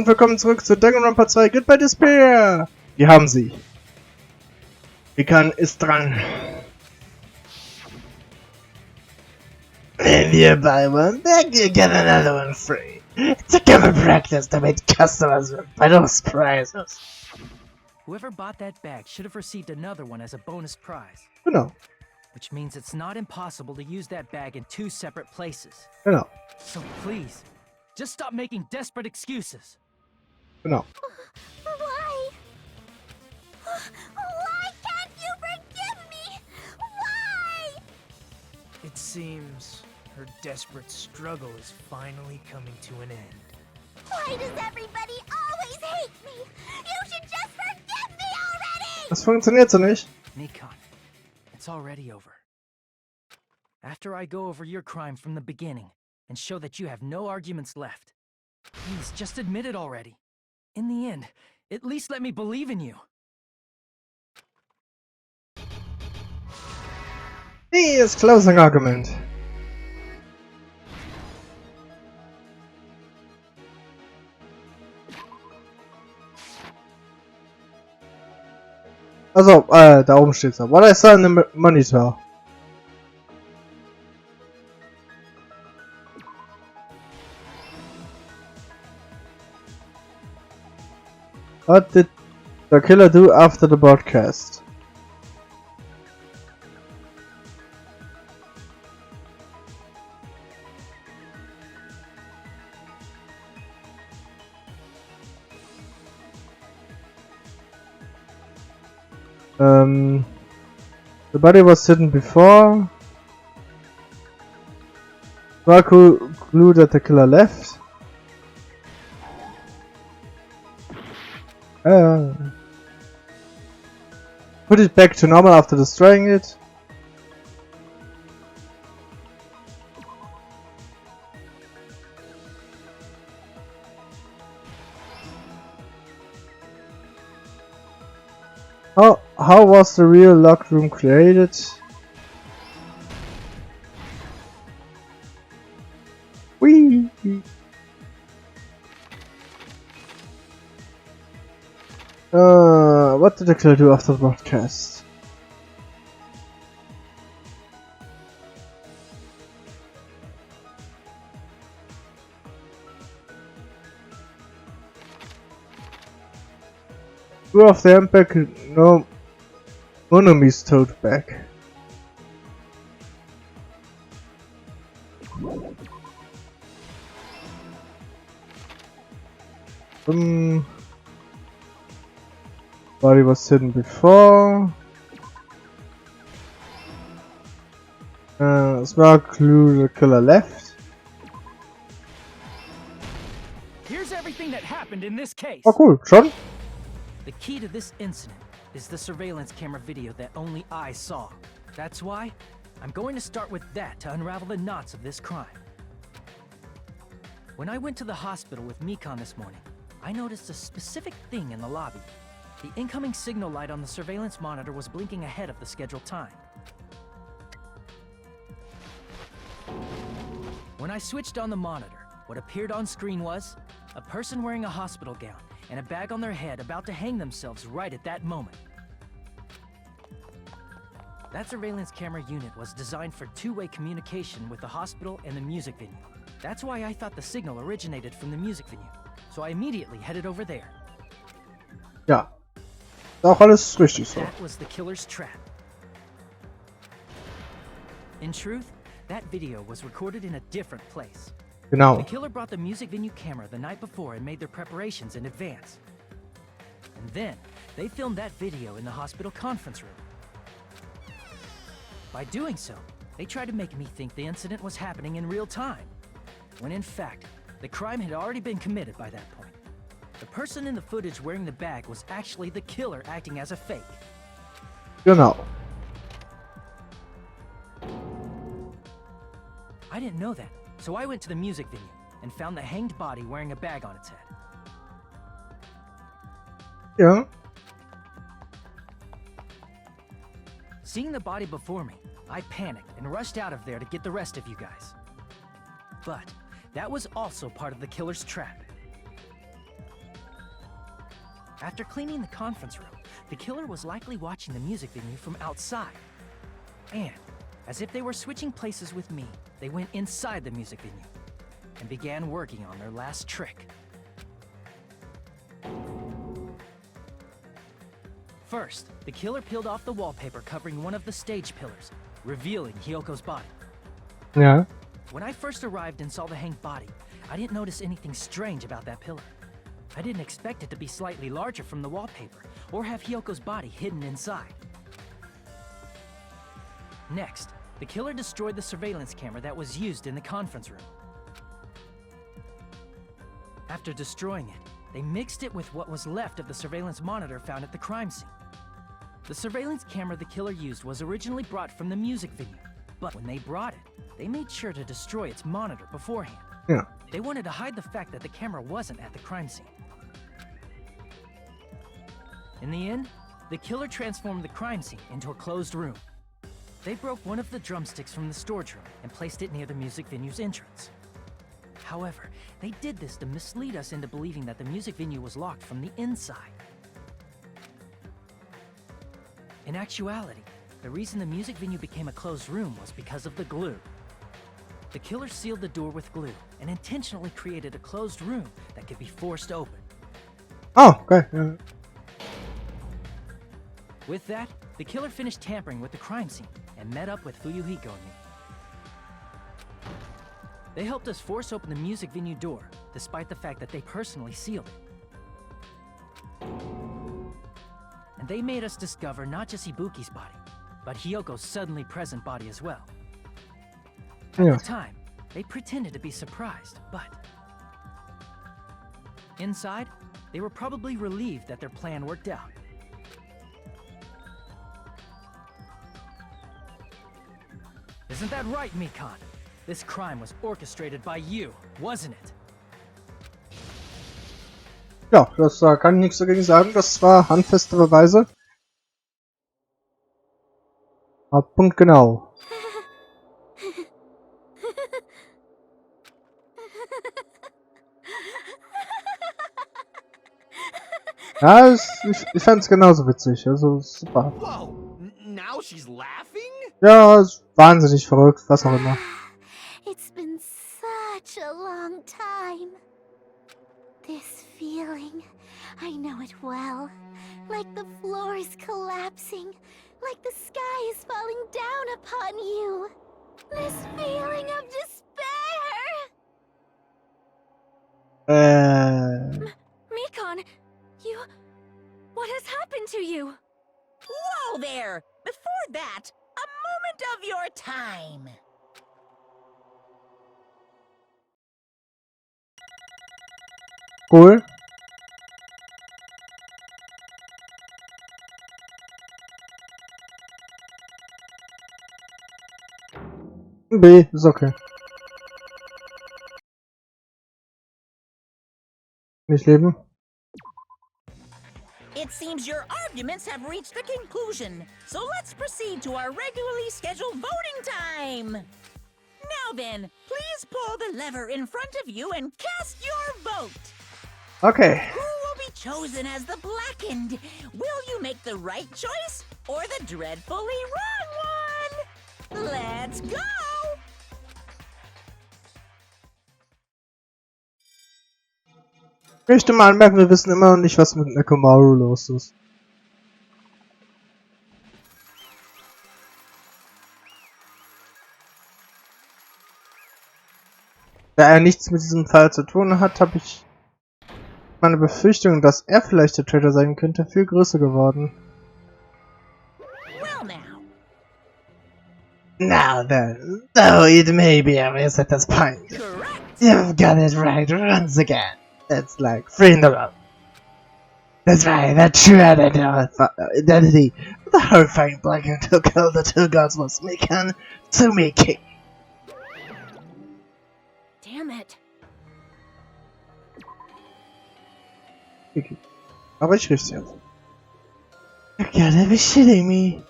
und willkommen zurück zu Danganronpa 2 Goodbye Despair! Wir haben sie. Mikan ist dran. Wenn wir buy one bag, you get another one free. It's a common practice to make customers buy those prizes. Whoever bought that bag should have received another one as a bonus prize. Genau. Which means it's not impossible to use that bag in 2 separate places. Genau. So please, just stop making desperate excuses. Genau. Why? Why can't you forgive me? Why? It seems her desperate struggle is finally coming to an end. Why does everybody always hate me? You should just forgive me already! Das funktioniert so nicht. Mikan, it's already over. After I go over your crime from the beginning and show that you have no arguments left, please just admit it already. In the end, at least let me believe in you. He is closing argument. Also, da oben steht's noch. What I saw in the monitor. What did the killer do after the broadcast? The body was hidden before. Marco clue that the killer left. Put it back to normal after destroying it. How was the real locked room created? Whee! What did the killer do after the broadcast? Two of them back, no Monomi's tote back. Body was hidden before. Small clue the killer left. Here's everything that happened in this case. Oh cool, schon? The key to this incident is the surveillance camera video that only I saw. That's why I'm going to start with that to unravel the knots of this crime. When I went to the hospital with Mikan this morning, I noticed a specific thing in the lobby. The incoming signal light on the surveillance monitor was blinking ahead of the scheduled time. When I switched on the monitor, what appeared on screen was a person wearing a hospital gown and a bag on their head about to hang themselves right at that moment. That surveillance camera unit was designed for two-way communication with the hospital and the music venue. That's why I thought the signal originated from the music venue. So I immediately headed over there. Ja. Auch alles richtig so. That was the killer's trap. In truth, that video was recorded in a different place. Genau. The killer brought the music venue camera the night before and made their preparations in advance. And then, they filmed that video in the hospital conference room. By doing so, they tried to make me think the incident was happening in real time, when in fact, the crime had already been committed by that point. The person in the footage wearing the bag was actually the killer acting as a fake. Genau. I didn't know that, so I went to the music venue and found the hanged body wearing a bag on its head. Ja. Seeing the body before me, I panicked and rushed out of there to get the rest of you guys. But that was also part of the killer's trap. After cleaning the conference room, the killer was likely watching the music venue from outside. And, as if they were switching places with me, they went inside the music venue and began working on their last trick. First, the killer peeled off the wallpaper covering one of the stage pillars, revealing Hyoko's body. Ja. When I first arrived and saw the hanged body, I didn't notice anything strange about that pillar. I didn't expect it to be slightly larger from the wallpaper, or have Hyoko's body hidden inside. Next, the killer destroyed the surveillance camera that was used in the conference room. After destroying it, they mixed it with what was left of the surveillance monitor found at the crime scene. The surveillance camera the killer used was originally brought from the music venue, but when they brought it, they made sure to destroy its monitor beforehand. Ja. They wanted to hide the fact that the camera wasn't at the crime scene. In the end, the killer transformed the crime scene into a closed room. They broke one of the drumsticks from the storage room and placed it near the music venue's entrance. However, they did this to mislead us into believing that the music venue was locked from the inside. In actuality, the reason the music venue became a closed room was because of the glue. The killer sealed the door with glue and intentionally created a closed room that could be forced open. Oh, okay. Ja. With that, the killer finished tampering with the crime scene and met up with Fuyuhiko and me. They helped us force open the music venue door, despite the fact that they personally sealed it. And they made us discover not just Ibuki's body, but Hyoko's suddenly present body as well. At Ja. the time, they pretended to be surprised, but inside, they were probably relieved that their plan worked out. Isn't that right, Mikan? This crime was orchestrated by you, wasn't it? Ja, das kann ich nichts dagegen sagen. Das war handfeste Beweise. Punkt genau. Ja, ich fand's genauso witzig. Also super. Whoa! Now she's laughing? Ja, ist wahnsinnig verrückt, was auch immer. It's been such a long time. This feeling, I know it well. Like the floor is collapsing, like the sky is falling down upon you. This feeling of despair. Mikan, what has happened to you? Whoa there! Before that, a moment of your time. Cool. B, ist okay. Nicht leben. It seems your arguments have reached a conclusion, so let's proceed to our regularly scheduled voting time. Now then, please pull the lever in front of you and cast your vote. Okay. Who will be chosen as the blackened? Will you make the right choice or the dreadfully wrong one? Let's go! Ich möchte mal anmerken, wir wissen immer noch nicht, was mit Nekomaru los ist. Da er nichts mit diesem Fall zu tun hat, habe ich meine Befürchtung, dass er vielleicht der Täter sein könnte, viel größer geworden. Well now. Now then, though it may be a miss at this point, Correct. you've got it right once again. That's like 3 in a row. That's right, that true identity of the horrifying blackened who killed the two gods was Mikan Tsumiki. Damn it. Aber ich riech's jetzt. You gotta be shitting me.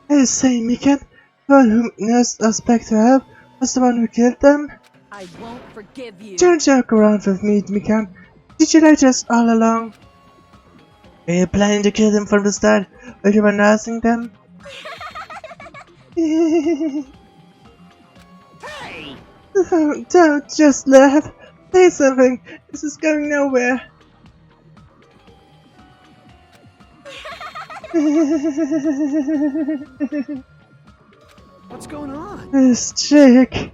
I say, Mikan, the one who nursed us back to health was the one who killed them? I won't forgive you. Don't joke around with me, Mikan. Did you know this all along? Are you planning to kill them from the start while you were nursing them? Hey! Don't just laugh. Say something. This is going nowhere. What's going on? This chick.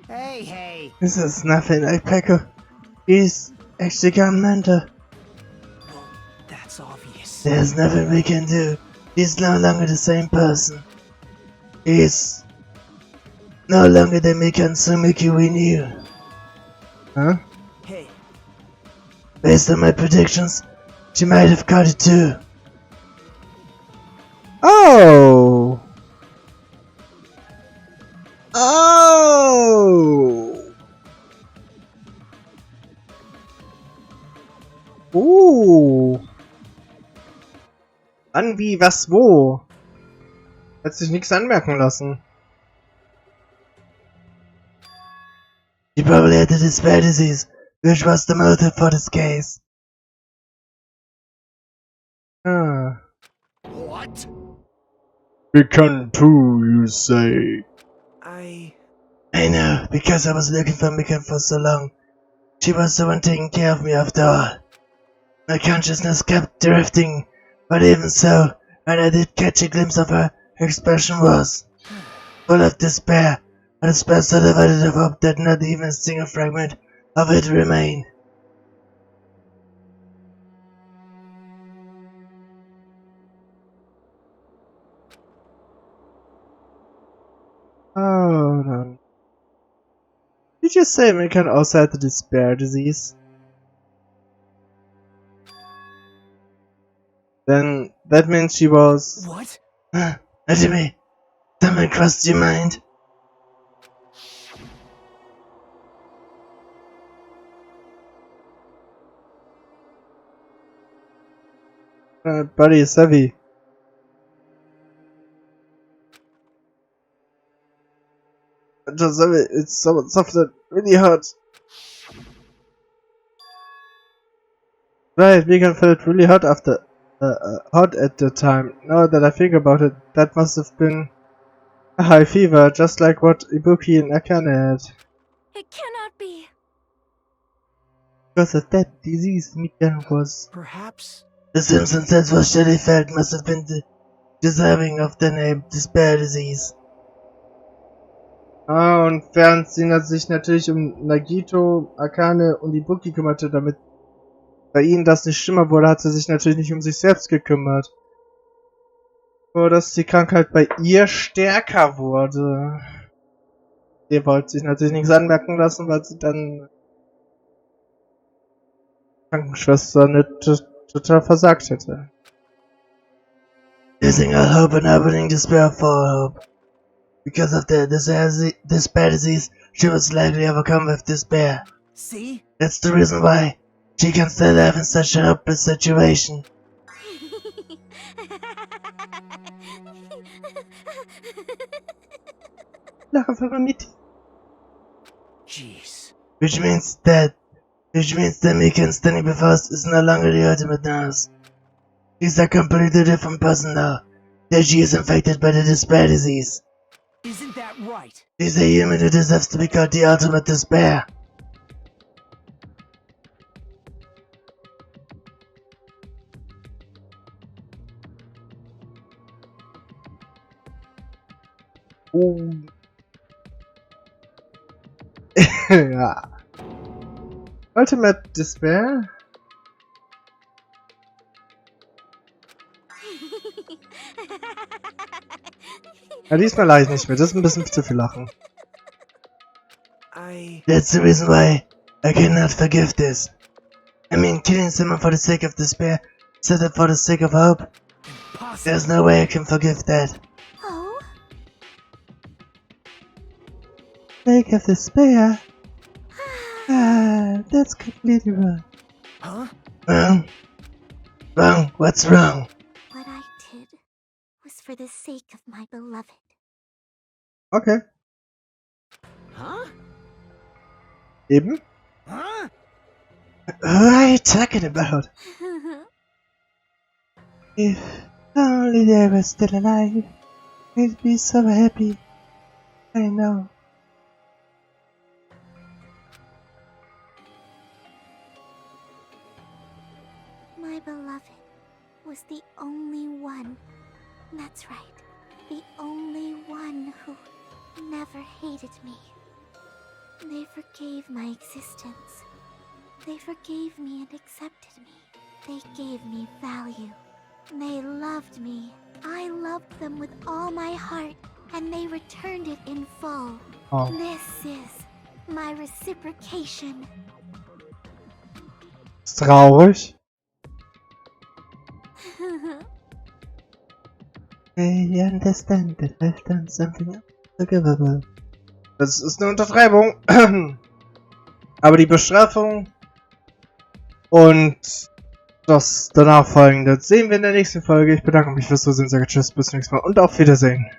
Hey! This is nothing like Peko. He's actually gone mental. Well, that's obvious. There's nothing we can do. He's no longer the same person. He's no longer the Mikansumiki we knew. Huh? Hey, Based on my predictions, she might have caught it too. Oh! Oh! Wann, wie, was, wo? Hat sich nichts anmerken lassen. She probably had the despair disease, which was the motive for this case. Ah. What? We can too, you say? I know, because I was looking for Mika for so long. She was the one taking care of me after all. My consciousness kept drifting, but even so, when I did catch a glimpse of her, her expression was full of despair, a despair so divided of hope that not even a single fragment of it remained. Hold on. Did you say Mika also had the despair disease? Then that means she was. what? Anyway, someone crossed your mind? Body is heavy. Just heavy. It's soft and really hot. Right, Mika felt really hot after. Hot at the time. Now that I think about it, that must have been a high fever, just like what Ibuki and Akane had. It cannot be. Because of that disease, Mika was. Perhaps. The Simpsons said what Shelly felt must have been deserving of the name Despair Disease. Ah, und während sie sich natürlich um Nagito, Akane und Ibuki kümmerte, damit bei ihnen das nicht schlimmer wurde, hat sie sich natürlich nicht um sich selbst gekümmert. Nur, dass die Krankheit bei ihr stärker wurde. Sie wollte sich natürlich nichts anmerken lassen, weil sie dann Krankenschwester nicht total versagt hätte. Losing all hope and opening despair for all hope. Because of the despair disease, she was likely overcome with despair. See? That's the reason why she can still live in such a hopeless situation. Lach einfach mal mit. Jeez. Which means that Mika standing before us is no longer the ultimate nurse. She's a completely different person now, that she is infected by the despair disease. Isn't that right? She's a human who deserves to be called the ultimate despair. Ja. Ultimate Despair? Ja, diesmal lache ich nicht mehr. Das ist ein bisschen zu viel Lachen. That's the reason why I cannot forgive this. I mean, killing someone for the sake of despair, instead of for the sake of hope. Impossible. There's no way I can forgive that. Oh? Sake of despair? That's completely wrong. Huh? Wrong? Wrong? What's wrong? What I did was for the sake of my beloved. Okay. Huh? Eben? Huh? What are you talking about? If only they were still alive, I'd be so happy. I know. My beloved was the only one. That's right. The only one who never hated me. They forgave my existence. They forgave me and accepted me. They gave me value. They loved me. I loved them with all my heart, and they returned it in full. Oh. This is my reciprocation. Ist traurig. I understand that I've done something unforgivable. Das ist eine Untertreibung. Aber die Bestrafung und das danach folgende sehen wir in der nächsten Folge. Ich bedanke mich fürs Zusehen, sage tschüss, bis zum nächsten Mal und auf Wiedersehen.